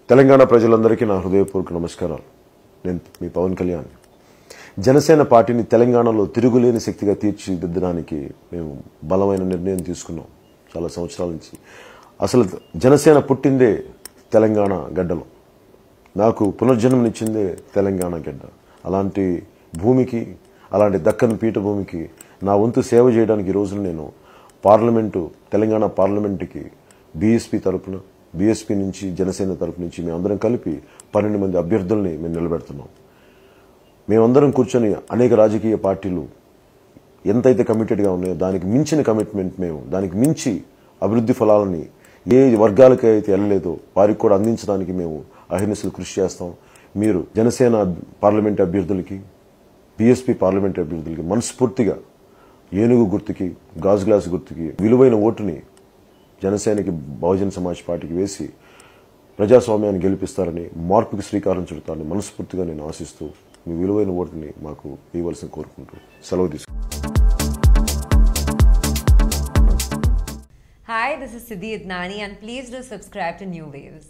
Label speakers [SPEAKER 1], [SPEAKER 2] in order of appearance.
[SPEAKER 1] తెలంగాణ ప్రజలందరికీ నా హృదయపూర్వక నమస్కారాలు. నేను మీ పవన్ కళ్యాణ్. జనసేన పార్టీని తెలంగాణలో తిరుగులేని శక్తిగా తీర్చిదిద్దడానికి మేము బలమైన నిర్ణయం తీసుకున్నాం. చాలా సంవత్సరాల నుంచి అసలు జనసేన పుట్టిందే తెలంగాణ గడ్డలో. నాకు పునర్జన్మనిచ్చిందే తెలంగాణ గడ్డ. అలాంటి భూమికి, అలాంటి దక్కన్ పీఠభూమికి నా వంతు సేవ చేయడానికి ఈ రోజున నేను తెలంగాణ పార్లమెంటుకి బీఎస్పీ నుంచి జనసేన తరపు నుంచి మేమందరం కలిపి 12 మంది అభ్యర్థుల్ని మేము నిలబెడుతున్నాం. మేమందరం కూర్చొని అనేక రాజకీయ పార్టీలు ఎంతైతే కమిటెడ్గా ఉన్నాయో దానికి మించిన కమిట్మెంట్ దానికి మించి అభివృద్ధి ఫలాలని ఏ వర్గాలకి అయితే వెళ్ళలేదో వారికి కూడా అందించడానికి మేము అహర్నిశలు కృషి చేస్తాం. మీరు జనసేన పార్లమెంట్ అభ్యర్థులకి, బీఎస్పీ పార్లమెంట్ అభ్యర్థులకి మనస్ఫూర్తిగా ఏనుగు గుర్తుకి, గాజు గ్లాసు గుర్తుకి విలువైన ఓటుని జనసేనకి, బహుజన సమాజ్ పార్టీకి వేసి ప్రజాస్వామ్యాన్ని గెలిపిస్తారని, మార్పుకి శ్రీకారం చుడతారని మనస్ఫూర్తిగా నేను ఆశిస్తూ మీ విలువైన ఓటుని మాకు ఇవ్వాల్సిన కోరుకుంటూ సెలవు తీసుకుంటాను.
[SPEAKER 2] Hi, this is Siddhi Idnani and please do subscribe to New Waves.